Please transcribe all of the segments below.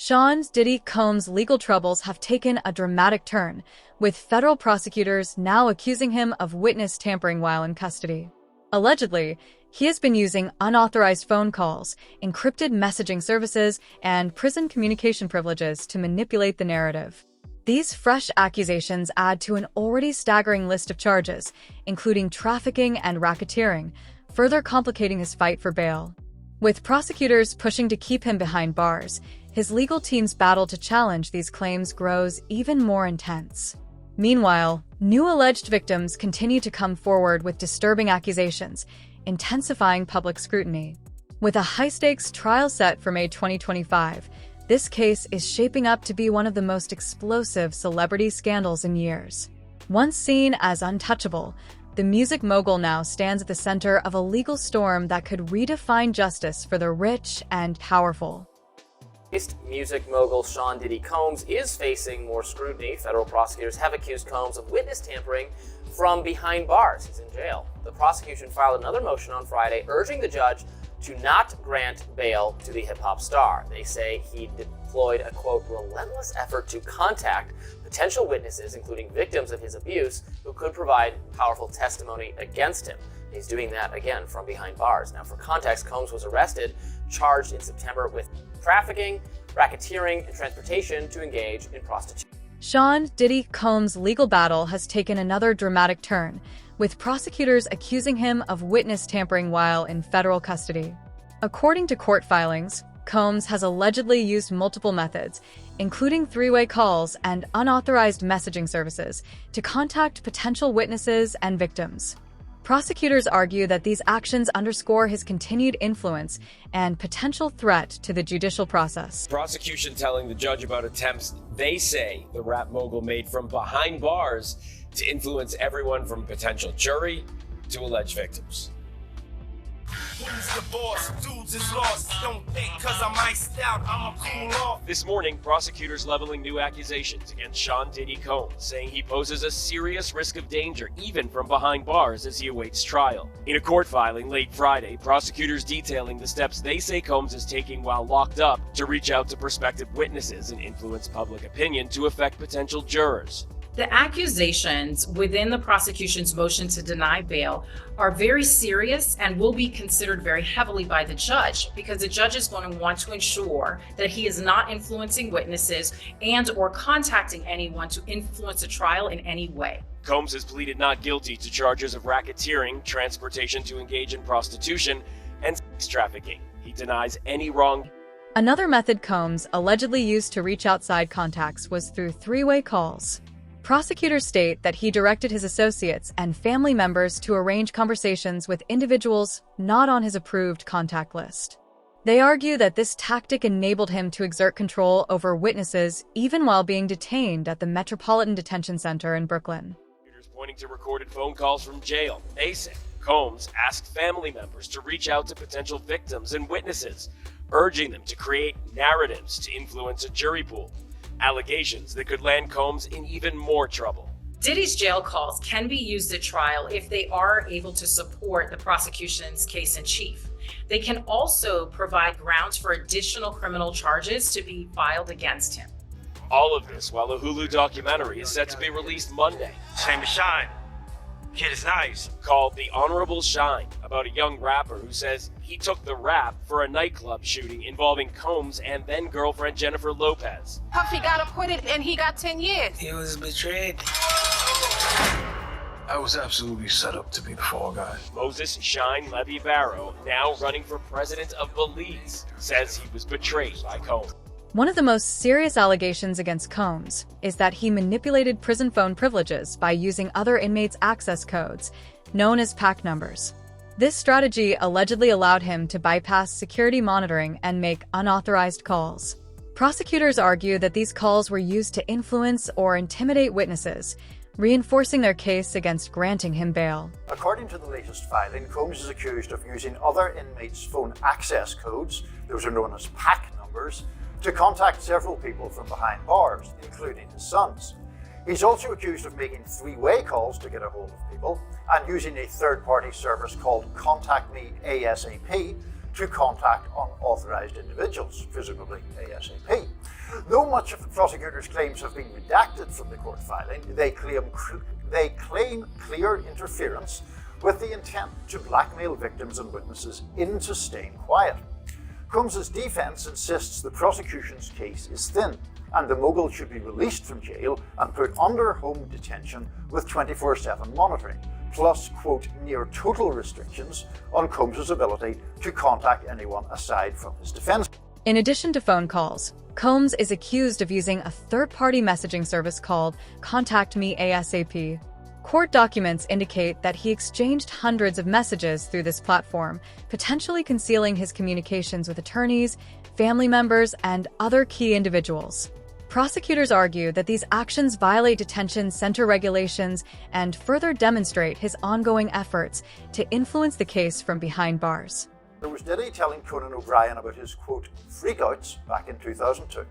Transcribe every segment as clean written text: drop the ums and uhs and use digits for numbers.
Sean Diddy Combs' legal troubles have taken a dramatic turn, with federal prosecutors now accusing him of witness tampering while in custody. Allegedly, he has been using unauthorized phone calls, encrypted messaging services, and prison communication privileges to manipulate the narrative. These fresh accusations add to an already staggering list of charges, including trafficking and racketeering, further complicating his fight for bail. With prosecutors pushing to keep him behind bars, his legal team's battle to challenge these claims grows even more intense. Meanwhile, new alleged victims continue to come forward with disturbing accusations, intensifying public scrutiny. With a high-stakes trial set for May 2025, this case is shaping up to be one of the most explosive celebrity scandals in years. Once seen as untouchable, the music mogul now stands at the center of a legal storm that could redefine justice for the rich and powerful. Music mogul Sean Diddy Combs is facing more scrutiny. Federal prosecutors have accused Combs of witness tampering from behind bars. He's in jail. The prosecution filed another motion on Friday urging the judge to not grant bail to the hip-hop star. They say he deployed a, quote, relentless effort to contact potential witnesses, including victims of his abuse, who could provide powerful testimony against him. He's doing that, again, from behind bars. Now, for context, Combs was arrested, charged in September with trafficking, racketeering, and transportation to engage in prostitution. Sean Diddy Combs' legal battle has taken another dramatic turn, with prosecutors accusing him of witness tampering while in federal custody. According to court filings, Combs has allegedly used multiple methods, including three-way calls and unauthorized messaging services, to contact potential witnesses and victims. Prosecutors argue that these actions underscore his continued influence and potential threat to the judicial process. Prosecution telling the judge about attempts they say the rap mogul made from behind bars to influence everyone from potential jury to alleged victims. The boss, dudes is lost. Don't think cause I'm iced out, I'ma cool off. This morning, prosecutors leveling new accusations against Sean Diddy Combs, saying he poses a serious risk of danger even from behind bars as he awaits trial. In a court filing late Friday, prosecutors detailing the steps they say Combs is taking while locked up to reach out to prospective witnesses and influence public opinion to affect potential jurors. The accusations within the prosecution's motion to deny bail are very serious and will be considered very heavily by the judge, because the judge is going to want to ensure that he is not influencing witnesses and or contacting anyone to influence a trial in any way. Combs has pleaded not guilty to charges of racketeering, transportation to engage in prostitution, and sex trafficking. He denies any wrong. Another method Combs allegedly used to reach outside contacts was through three-way calls. Prosecutors state that he directed his associates and family members to arrange conversations with individuals not on his approved contact list. They argue that this tactic enabled him to exert control over witnesses even while being detained at the Metropolitan Detention Center in Brooklyn. Pointing to recorded phone calls from jail, they say Combs asked family members to reach out to potential victims and witnesses, urging them to create narratives to influence a jury pool. Allegations that could land Combs in even more trouble. Diddy's jail calls can be used at trial if they are able to support the prosecution's case in chief. They can also provide grounds for additional criminal charges to be filed against him. All of this while a Hulu documentary is set to be released Monday. Shame to shine. Kid is nice. Called The Honorable Shine, about a young rapper who says he took the rap for a nightclub shooting involving Combs and then girlfriend Jennifer Lopez. Puffy got acquitted and he got 10 years. He was betrayed. I was absolutely set up to be the fall guy. Moses Shine Levy Barrow, now running for president of Belize, says he was betrayed by Combs. One of the most serious allegations against Combs is that he manipulated prison phone privileges by using other inmates' access codes, known as PAC numbers. This strategy allegedly allowed him to bypass security monitoring and make unauthorized calls. Prosecutors argue that these calls were used to influence or intimidate witnesses, reinforcing their case against granting him bail. According to the latest filing, Combs is accused of using other inmates' phone access codes, those are known as PAC numbers, to contact several people from behind bars, including his sons. He's also accused of making three-way calls to get a hold of people and using a third-party service called Contact Me ASAP to contact unauthorized individuals, presumably ASAP. Though much of the prosecutor's claims have been redacted from the court filing, they claim clear interference with the intent to blackmail victims and witnesses into staying quiet. Combs's defense insists the prosecution's case is thin, and the mogul should be released from jail and put under home detention with 24/7 monitoring, plus, quote, near total restrictions on Combs's ability to contact anyone aside from his defense. In addition to phone calls, Combs is accused of using a third-party messaging service called Contact Me ASAP. Court documents indicate that he exchanged hundreds of messages through this platform, potentially concealing his communications with attorneys, family members, and other key individuals. Prosecutors argue that these actions violate detention center regulations and further demonstrate his ongoing efforts to influence the case from behind bars. There was Diddy telling Conan O'Brien about his, quote, freakouts back in 2002.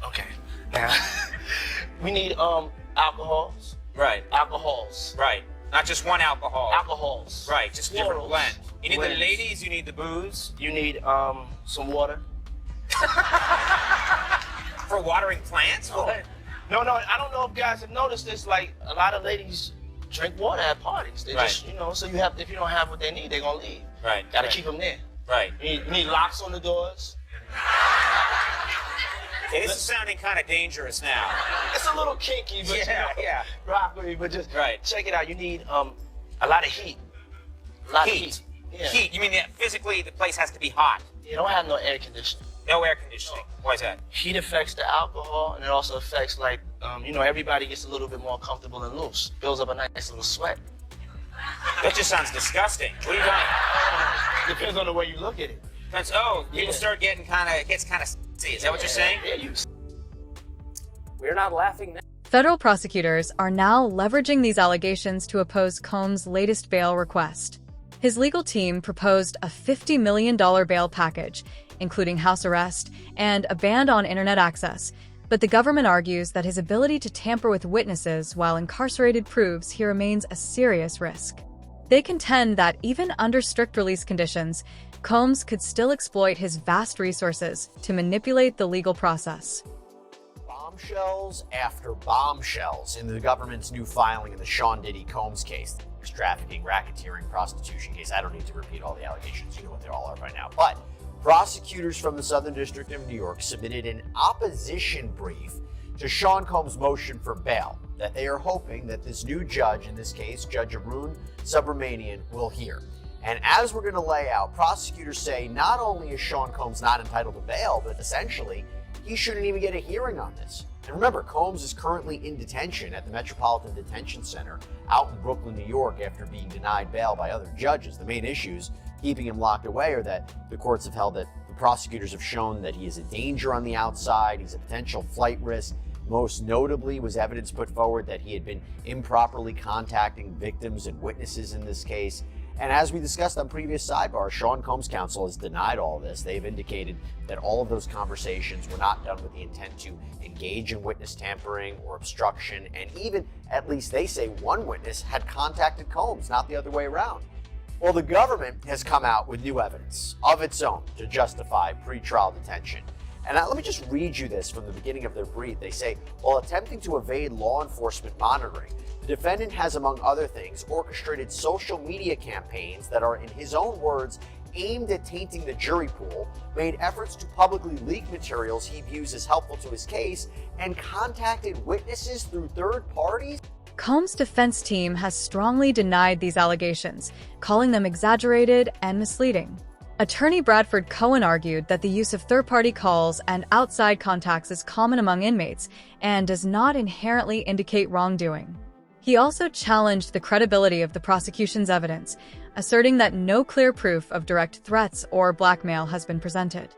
Okay. Now, we need alcohols. Right. Alcohols. Right. Not just one alcohol. Alcohols. Right. Just different Plurals. blend. You need Blends. the ladies, you need the booze. You need some water. For watering plants? No, I don't know if guys have noticed this. Like, a lot of ladies drink water at parties. They Right. just, so if you don't have what they need, they're gonna leave. Right. Gotta right. keep them there. Right. You need locks on the doors. Okay, this is sounding kind of dangerous now. It's a little kinky, but Yeah. broccoli, but just Right. check it out. You need a lot of heat. A lot of heat. Yeah. Heat. You mean that physically the place has to be hot? You don't have no air conditioning. No air conditioning. Why is that? Heat affects the alcohol, and it also affects, like, everybody gets a little bit more comfortable and loose. Builds up a nice little sweat. That just sounds disgusting. What are you doing? Depends on the way you look at it. People start getting gets kind of see. Is that what you're saying? Yeah, We're not laughing now. Federal prosecutors are now leveraging these allegations to oppose Combs' latest bail request. His legal team proposed a $50 million bail package, including house arrest and a ban on internet access, but the government argues that his ability to tamper with witnesses while incarcerated proves he remains a serious risk. They contend that even under strict release conditions, Combs could still exploit his vast resources to manipulate the legal process. Bombshells after bombshells in the government's new filing in the Sean Diddy Combs case, the trafficking, racketeering, prostitution case. I don't need to repeat all the allegations. You know what they all are by now. But prosecutors from the Southern District of New York submitted an opposition brief to Sean Combs' motion for bail that they are hoping that this new judge, in this case, Judge Arun Subramanian, will hear. And as we're going to lay out, prosecutors say not only is Sean Combs not entitled to bail, but essentially he shouldn't even get a hearing on this. And remember, Combs is currently in detention at the Metropolitan Detention Center out in Brooklyn, New York, after being denied bail by other judges. The main issues keeping him locked away are that the courts have held that the prosecutors have shown that he is a danger on the outside, he's a potential flight risk. Most notably was evidence put forward that he had been improperly contacting victims and witnesses in this case. And as we discussed on previous sidebars, Sean Combs' counsel has denied all this. They've indicated that all of those conversations were not done with the intent to engage in witness tampering or obstruction, and even, at least they say, one witness had contacted Combs, not the other way around. Well, the government has come out with new evidence of its own to justify pretrial detention. And let me just read you this from the beginning of their brief. They say, while attempting to evade law enforcement monitoring, the defendant has, among other things, orchestrated social media campaigns that are, in his own words, aimed at tainting the jury pool, made efforts to publicly leak materials he views as helpful to his case, and contacted witnesses through third parties. Combs' defense team has strongly denied these allegations, calling them exaggerated and misleading. Attorney Bradford Cohen argued that the use of third-party calls and outside contacts is common among inmates and does not inherently indicate wrongdoing. He also challenged the credibility of the prosecution's evidence, asserting that no clear proof of direct threats or blackmail has been presented.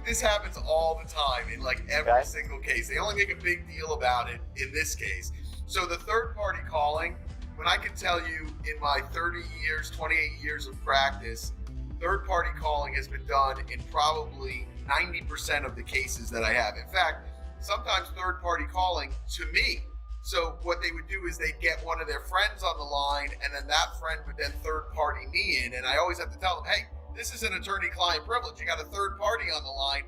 This happens all the time in like every single case. They only make a big deal about it in this case. So the third-party calling, when I can tell you in my 30 years, 28 years of practice, third-party calling has been done in probably 90% of the cases that I have. In fact, sometimes third-party calling to me. So what they would do is they'd get one of their friends on the line, and then that friend would then third-party me in. And I always have to tell them, hey, this is an attorney-client privilege. You got a third party on the line.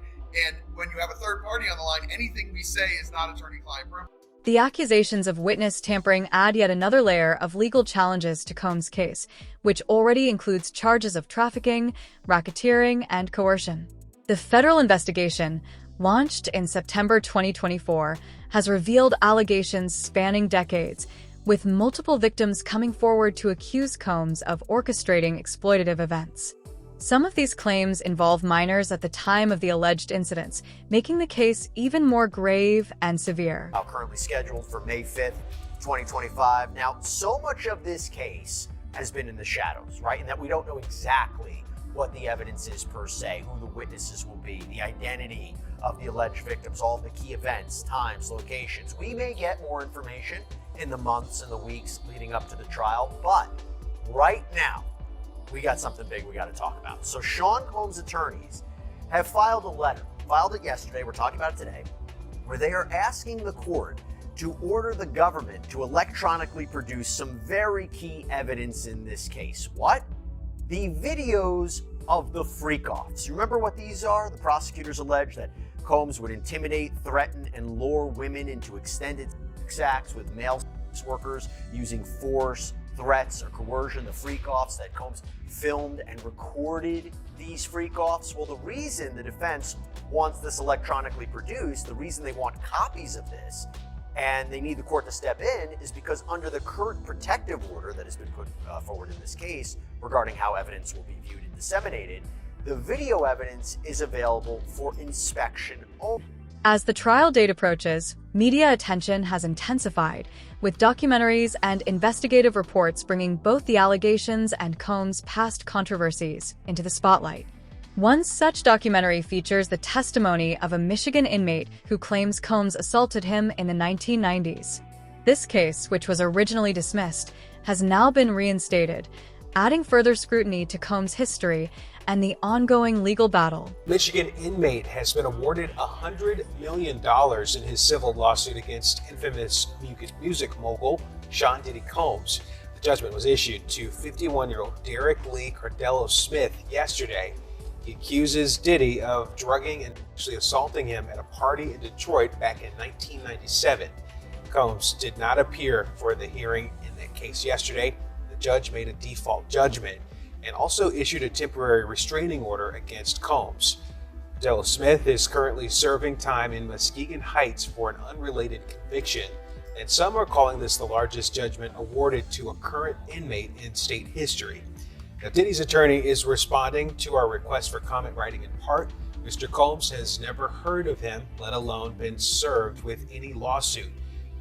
And when you have a third party on the line, anything we say is not attorney-client privilege. The accusations of witness tampering add yet another layer of legal challenges to Combs' case, which already includes charges of trafficking, racketeering, and coercion. The federal investigation, launched in September 2024, has revealed allegations spanning decades, with multiple victims coming forward to accuse Combs of orchestrating exploitative events. Some of these claims involve minors at the time of the alleged incidents, making the case even more grave and severe. Now currently scheduled for May 5th, 2025. Now, so much of this case has been in the shadows, right? And that we don't know exactly what the evidence is per se, who the witnesses will be, the identity of the alleged victims, all of the key events, times, locations. We may get more information in the months and the weeks leading up to the trial, but right now, we got something big we got to talk about. So Sean Combs' attorneys have filed a letter, filed it yesterday, we're talking about it today, where they are asking the court to order the government to electronically produce some very key evidence in this case. What? The videos of the freak-offs. You remember what these are? The prosecutors allege that Combs would intimidate, threaten, and lure women into extended sex acts with male sex workers using force, threats, or coercion. The freak-offs that Combs filmed and recorded these freak-offs. Well, the reason the defense wants this electronically produced, the reason they want copies of this, and they need the court to step in, is because under the current protective order that has been put forward in this case regarding how evidence will be viewed and disseminated, the video evidence is available for inspection only. As the trial date approaches, media attention has intensified, with documentaries and investigative reports bringing both the allegations and Combs' past controversies into the spotlight. One such documentary features the testimony of a Michigan inmate who claims Combs assaulted him in the 1990s. This case, which was originally dismissed, has now been reinstated, adding further scrutiny to Combs' history and the ongoing legal battle. Michigan inmate has been awarded $100 million in his civil lawsuit against infamous music mogul Sean Diddy Combs. The judgment was issued to 51-year-old Derek Lee Cardello Smith yesterday. He accuses Diddy of drugging and actually assaulting him at a party in Detroit back in 1997. Combs did not appear for the hearing in that case yesterday. The judge made a default judgment and also issued a temporary restraining order against Combs. Cardello Smith is currently serving time in Muskegon Heights for an unrelated conviction, and some are calling this the largest judgment awarded to a current inmate in state history. Now, Diddy's attorney is responding to our request for comment, writing in part, Mr. Combs has never heard of him, let alone been served with any lawsuit.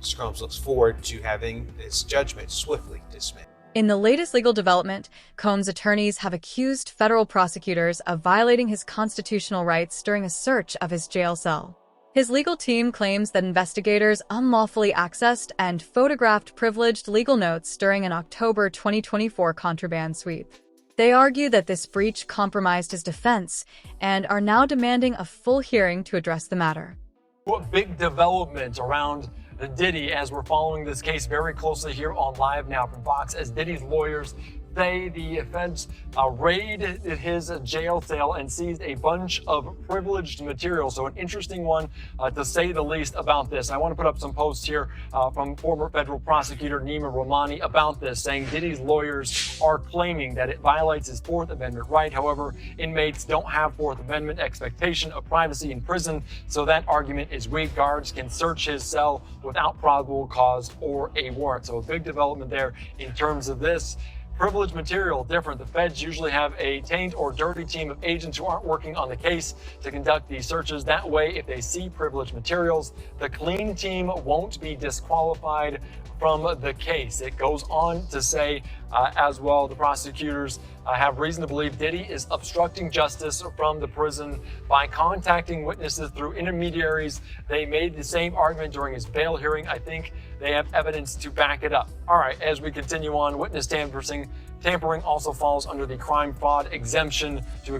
Mr. Combs looks forward to having this judgment swiftly dismissed. In the latest legal development, Combs' attorneys have accused federal prosecutors of violating his constitutional rights during a search of his jail cell. His legal team claims that investigators unlawfully accessed and photographed privileged legal notes during an October 2024 contraband sweep. They argue that this breach compromised his defense and are now demanding a full hearing to address the matter. What big development around Diddy as we're following this case very closely here on Live Now from Fox, as Diddy's lawyers say the feds raided his jail cell and seized a bunch of privileged material. So an interesting one to say the least about this. I want to put up some posts here from former federal prosecutor Nima Romani about this, saying Diddy's lawyers are claiming that it violates his Fourth Amendment right. However, inmates don't have Fourth Amendment expectation of privacy in prison, so that argument is weak. Guards can search his cell without probable cause or a warrant. So a big development there in terms of this. Privileged material, different. The feds usually have a taint or dirty team of agents who aren't working on the case to conduct these searches. That way, if they see privileged materials, the clean team won't be disqualified from the case. It goes on to say as well, the prosecutors have reason to believe Diddy is obstructing justice from the prison by contacting witnesses through intermediaries. They made the same argument during his bail hearing. I think they have evidence to back it up. All right, as we continue on, witness tampering also falls under the crime fraud exemption to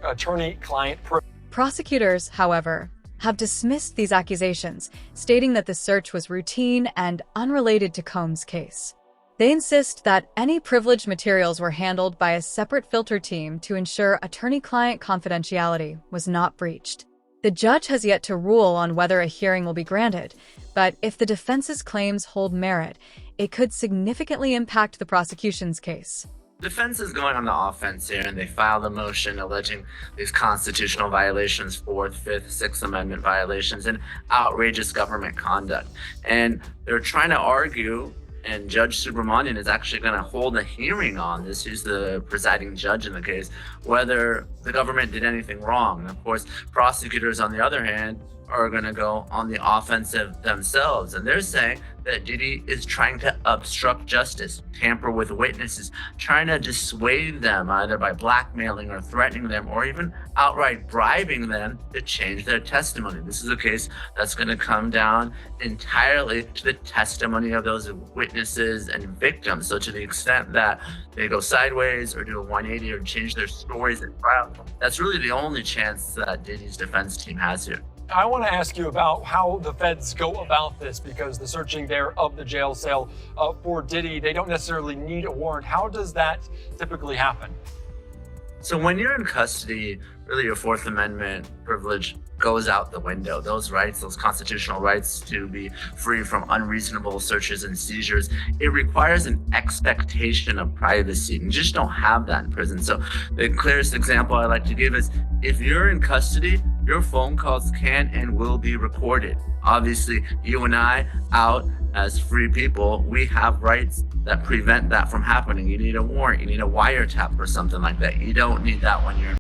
attorney-client privilege. Prosecutors, however, have dismissed these accusations, stating that the search was routine and unrelated to Combs' case. They insist that any privileged materials were handled by a separate filter team to ensure attorney-client confidentiality was not breached. The judge has yet to rule on whether a hearing will be granted, but if the defense's claims hold merit, it could significantly impact the prosecution's case. Defense is going on the offense here, and they filed a motion alleging these constitutional violations, 4th, 5th, 6th Amendment violations, and outrageous government conduct. And they're trying to argue, and Judge Subramanian is actually going to hold a hearing on this. He's the presiding judge in the case, whether the government did anything wrong. And of course, prosecutors, on the other hand, are going to go on the offensive themselves. And they're saying that Diddy is trying to obstruct justice, tamper with witnesses, trying to dissuade them either by blackmailing or threatening them, or even outright bribing them to change their testimony. This is a case that's going to come down entirely to the testimony of those witnesses and victims. So to the extent that they go sideways or do a 180 or change their stories at trial, that's really the only chance that Diddy's defense team has here. I want to ask you about how the feds go about this, because the searching there of the jail cell for Diddy, they don't necessarily need a warrant. How does that typically happen? So when you're in custody, really your 4th Amendment privilege goes out the window. Those rights, those constitutional rights to be free from unreasonable searches and seizures, it requires an expectation of privacy. And you just don't have that in prison. So the clearest example I like to give is, if you're in custody, your phone calls can and will be recorded. Obviously, you and I, out as free people, we have rights that prevent that from happening. You need a warrant, you need a wiretap or something like that. You don't need that when you're in